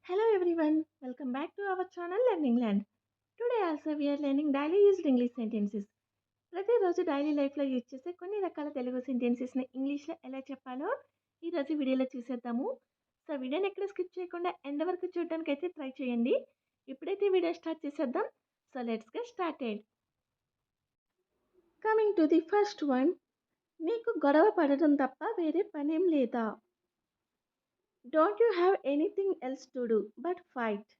Hello everyone, welcome back to our channel Learning Land. Today also we are learning daily used English sentences. ప్రతిరోజు daily లైఫ్లో use చేసే కొన్ని రకాల తెలుగు సెంటెన్సెస్ని ఇంగ్లీష్లో ఎలా చెప్పాలో ఈరోజు వీడియోలో చూసేద్దాము. సో వీడియోని ఎక్కడ స్కిప్ చేయకుండా ఎండ్ వరకు చూడడానికి అయితే ట్రై చేయండి. ఇప్పుడైతే వీడియో స్టార్ట్ చేసేద్దాం. So let's get started. Coming to the first one, నీకు గొడవ పడడం తప్ప వేరే పనేం లేదా? Don't you have anything else to do but fight.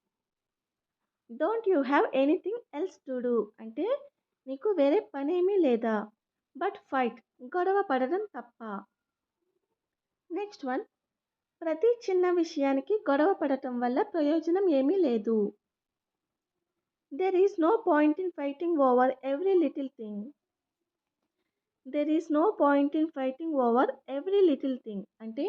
Don't you have anything else to do అంటే నీకు వేరే పనేమీ లేదా, బట్ ఫైట్ గొడవ పడడం తప్ప. నెక్స్ట్ వన్, ప్రతి చిన్న విషయానికి గొడవ పడటం వల్ల ప్రయోజనం ఏమీ లేదు. There is no point in fighting over every little thing. There is no point in fighting over every little thing అంటే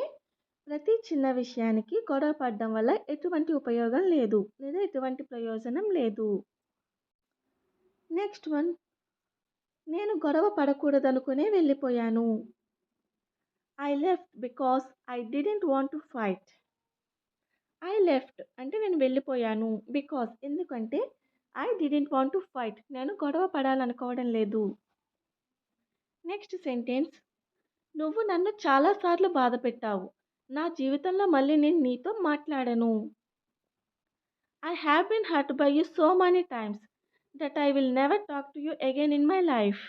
ప్రతి చిన్న విషయానికి గొడవ పడడం వల్ల ఎటువంటి ఉపయోగం లేదు లేదా ఎటువంటి ప్రయోజనం లేదు. నెక్స్ట్ వన్, నేను గొడవ పడకూడదనుకునే వెళ్ళిపోయాను. I left because I didn't want to fight. I left అంటే నేను వెళ్ళిపోయాను, బికాస్ ఎందుకంటే I didn't want to fight నేను గొడవ పడాలనుకోవడం లేదు. నెక్స్ట్ సెంటెన్స్, నువ్వు నన్ను చాలాసార్లు బాధ పెట్టావు, నా జీవితంలో మళ్ళీ నేను నీతో మాట్లాడను. I have been hurt by you so many times that I will never talk to you again in my life.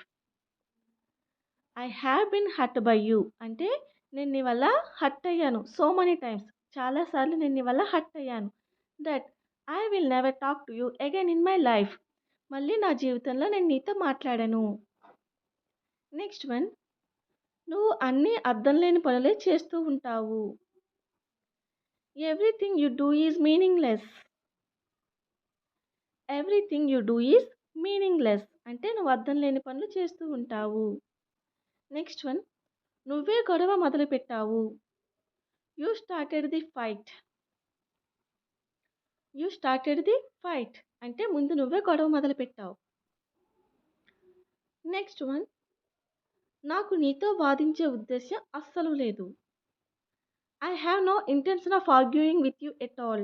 I have been hurt by you అంటే నేను నీ వల్ల హర్ట్ అయ్యాను, సో మెనీ టైమ్స్ చాలాసార్లు నేను నీ వల్ల హర్ట్ అయ్యాను. That I will never talk to you again in my life మళ్ళీ నా జీవితంలో నేను నీతో మాట్లాడను. నెక్స్ట్ వన్, నువ్వు అన్నీ అర్థం లేని పనులే చేస్తూ ఉంటావు. Everything you do is meaningless. Everything you do is meaningless అంటే నువ్వు అర్థం లేని పనులు చేస్తూ ఉంటావు. నెక్స్ట్ వన్, నువ్వే గొడవ మొదలుపెట్టావు. You started the fight. You started the fight అంటే ముందు నువ్వే గొడవ మొదలుపెట్టావు. నెక్స్ట్ వన్, నాకు నీతో వాదించే ఉద్దేశం అస్సలు లేదు. I have no intention of arguing with you at all.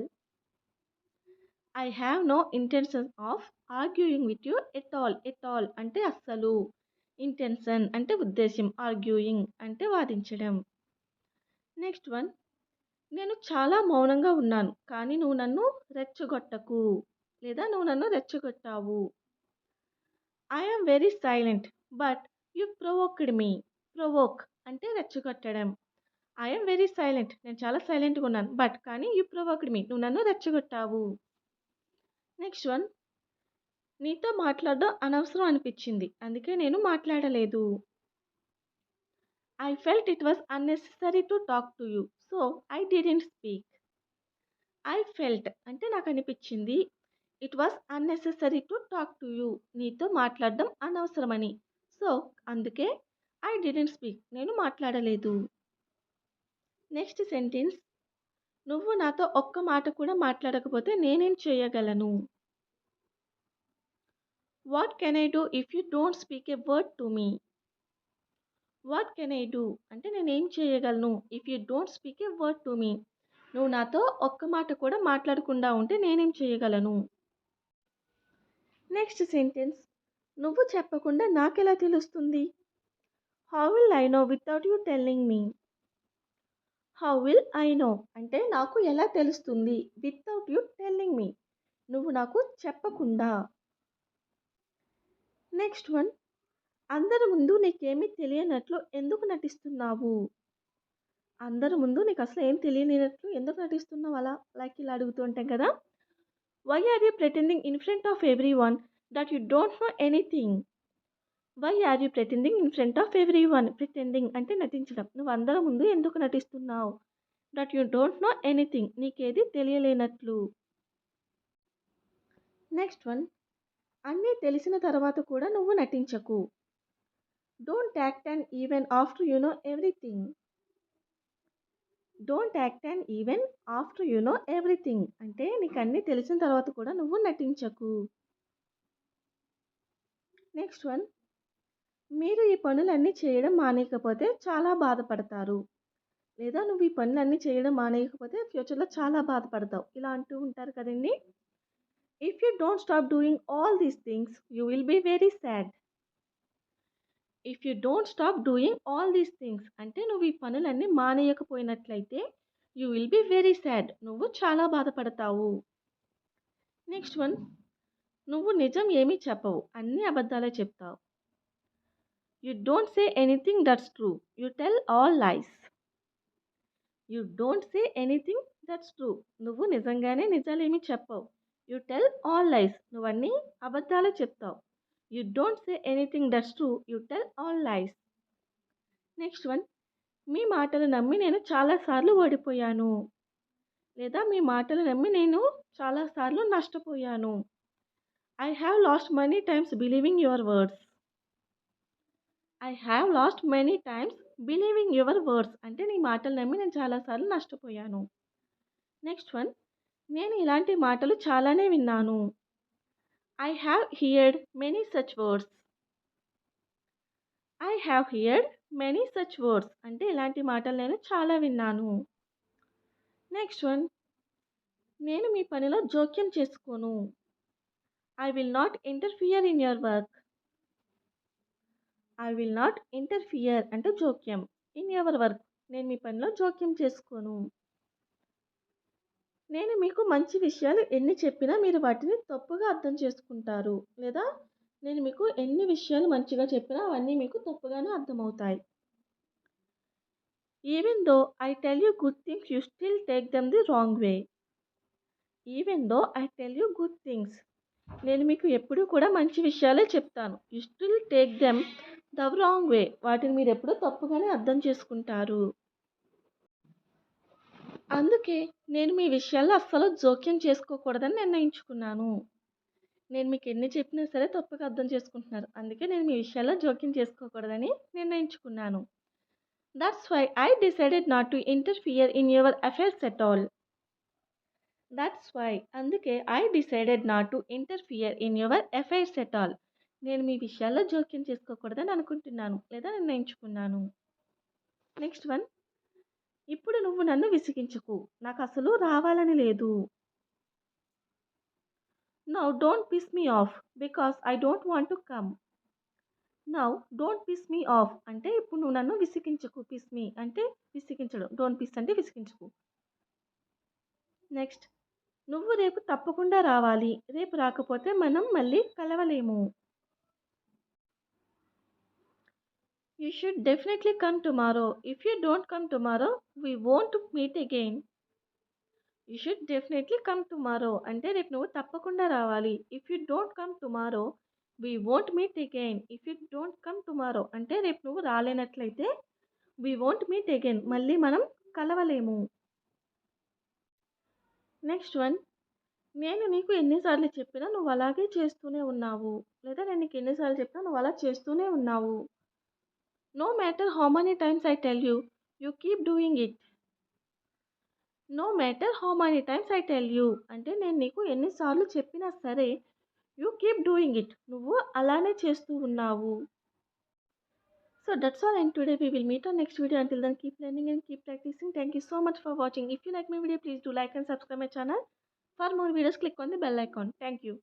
I have no intention of arguing with you at all. At all అంటే అస్సలు, ఇంటెన్షన్ అంటే ఉద్దేశం, ఆర్గ్యూయింగ్ అంటే వాదించడం. నెక్స్ట్ వన్, నేను చాలా మౌనంగా ఉన్నాను కానీ నువ్వు నన్ను రెచ్చగొట్టకు లేదా నువ్వు నన్ను రెచ్చగొట్టావు. I am very silent but you provoked me. Provoke అంటే రెచ్చగొట్టడం. ఐ ఆమ్ వెరీ సైలెంట్ నేను చాలా సైలెంట్గా ఉన్నాను, బట్ కానీ యు ప్రొవోక్డ్ మీ నువ్వు నన్ను రెచ్చగొట్టావు. నెక్స్ట్ వన్, నీతో మాట్లాడడం అనవసరం అనిపించింది అందుకే నేను మాట్లాడలేదు. I felt it was unnecessary to talk to you so I didn't speak. I felt అంటే నాకు అనిపించింది, it was unnecessary to talk to you నీతో మాట్లాడడం అనవసరమని, సో అందుకే ఐ డిడెంట్ స్పీక్ నేను మాట్లాడలేదు. నెక్స్ట్ సెంటెన్స్, నువ్వు నాతో ఒక్క మాట కూడా మాట్లాడకపోతే నేనేం చేయగలను. What can I do if you don't speak a word to me. What can I do అంటే నేనేం చేయగలను, if you don't speak a word to me నువ్వు నాతో ఒక్క మాట కూడా మాట్లాడకుండా ఉంటే నేనేం చేయగలను. నెక్స్ట్ సెంటెన్స్, నువ్వు చెప్పకుండా నాకెలా తెలుస్తుంది. How will I know without you telling me. How will I know అంటే నాకు ఎలా తెలుస్తుంది, వితౌట్ యూ టెల్లింగ్ మీ నువ్వు నాకు చెప్పకుండా. నెక్స్ట్ వన్, అందరి ముందు నీకేమీ తెలియనట్లు ఎందుకు నటిస్తున్నావు. అందరి ముందు నీకు అసలు ఏం తెలియనట్లు ఎందుకు నటిస్తున్నావు అలా, లైక్ ఇలా అడుగుతూ ఉంటాం కదా. Why are you pretending in front of everyone that you don't know anything. Why are you pretending in front of everyone. Pretending అంటే నటించడం, నువ్వు అందరి ముందు ఎందుకు నటిస్తున్నావు. That you don't know anything నీకేది తెలియలేనట్లు. నెక్స్ట్ వన్, అన్నీ తెలిసిన తర్వాత కూడా నువ్వు నటించకు. Don't act and even after you know everything. Don't act and even after you know everything అంటే నీకు అన్నీ తెలిసిన తర్వాత కూడా నువ్వు నటించకు. నెక్స్ట్ వన్, మీరు ఈ పనులన్నీ చేయడం మానేకపోతే చాలా బాధపడతారు. లేదా నువ్వు ఈ పనులన్నీ చేయడం మానేయకపోతే ఫ్యూచర్‌లో చాలా బాధపడతావు. ఇలా అంటూ ఉంటారు కదండీ! If you don't stop doing all these things you will be very sad. If you don't stop doing all these things అంటే నువ్వు ఈ పనులన్నీ మానేయకపోయినట్లయితే you will be very sad. నువ్వు చాలా బాధపడతావు. నెక్స్ట్ వన్, నువ్వు నిజం ఏమీ చెప్పవు. అన్నీ అబద్ధాలే చెప్తావు. You don't say anything that's true. You tell all lies. You don't say anything that's true. నువ్వు నిజంగానే నిజాలేమీ చెప్పవు. You tell all lies. నువ్వన్నీ అబద్ధాలే చెప్తావు. You don't say anything that's true. You tell all lies. Next one, మీ మాటలు నమ్మి నేను చాలాసార్లు ఓడిపోయాను. లేదా మీ మాటలు నమ్మి నేను చాలాసార్లు నష్టపోయాను. I have lost many times believing your words. I have lost many times believing your words అంటే నీ మాటలు నమ్మి నేను చాలాసార్లు నష్టపోయాను. నెక్స్ట్ వన్, నేను ఇలాంటి మాటలు చాలానే విన్నాను. I have heard many such words. I have heard many such words అంటే ఇలాంటి మాటలు నేను చాలా విన్నాను. నెక్స్ట్ వన్, నేను మీ పనిలో జోక్యం చేసుకోను. I will not interfere in your work. I will not interfere అంటే జోక్యం. ఇన్ యువర్ వర్క్ నేను మీ పనిలో జోక్యం చేసుకోను. నేను మీకు మంచి విషయాలు ఎన్ని చెప్పినా మీరు వాటిని తప్పుగా అర్థం చేసుకుంటారు. లేదా నేను మీకు ఎన్ని విషయాలు మంచిగా చెప్పినా అవన్నీ మీకు తప్పుగానే అర్థమవుతాయి. Even though I tell you good things you still take them the wrong way. Even though I tell you good things నేను మీకు ఎప్పుడూ కూడా మంచి విషయాలే చెప్తాను. You still take them the wrong way వాటిని మీరు ఎప్పుడూ తప్పుగానే అర్థం చేసుకుంటారు. అందుకే నేను మీ విషయాల్లో అస్సలు జోక్యం చేసుకోకూడదని నిర్ణయించుకున్నాను. నేను మీకు ఎన్ని చెప్పినా సరే తప్పుగా అర్థం చేసుకుంటున్నారు. అందుకే నేను మీ విషయాల్లో జోక్యం చేసుకోకూడదని నిర్ణయించుకున్నాను. That's why I decided not to interfere in your affairs at all. That's why అందుకే I decided not to interfere in your affairs at all. నేను మీ విషయాల్లో జోక్యం చేసుకోకూడదని అనుకుంటున్నాను లేదా నిర్ణయించుకున్నాను. నెక్స్ట్ వన్, ఇప్పుడు నువ్వు నన్ను విసిగించకు. నాకు అసలు రావాలని లేదు. Now don't piss me off because I don't want to come. Now don't piss me off అంటే ఇప్పుడు నువ్వు నన్ను విసిగించకు. పిస్ మీ అంటే విసిగించడం. డోంట్ పిస్ అంటే విసిగించకు. నెక్స్ట్, నువ్వు రేపు తప్పకుండా రావాలి. రేపు రాకపోతే మనం మళ్ళీ కలవలేము. You should definitely come tomorrow. If you don't come tomorrow we won't meet again. You should definitely come tomorrow అంటే రేపు నువ్వు తప్పకుండా రావాలి. If you don't come tomorrow we won't meet again. If you don't come tomorrow అంటే రేపు నువ్వు రాలేనట్లయితే we won't meet again మళ్ళీ మనం కలవలేము. నెక్స్ట్ వన్, నేను నీకు ఎన్నిసార్లు చెప్పినా నువ్వు అలాగే చేస్తూనే ఉన్నావు. లేదా నేను నీకు ఎన్నిసార్లు చెప్పినా నువ్వు అలా చేస్తూనే ఉన్నావు. No matter how many times I tell you you keep doing it. No matter how many times I tell you అంటే నేను నీకు ఎన్నిసార్లు చెప్పినా సరే యూ కీప్ డూయింగ్ ఇట్ నువ్వు అలానే చేస్తూ ఉన్నావు. So that's all and today we will meet on next video. Until then keep learning and keep practicing. Thank you so much for watching. If you like my video please do like and subscribe my channel. For more videos click on the bell icon. Thank you.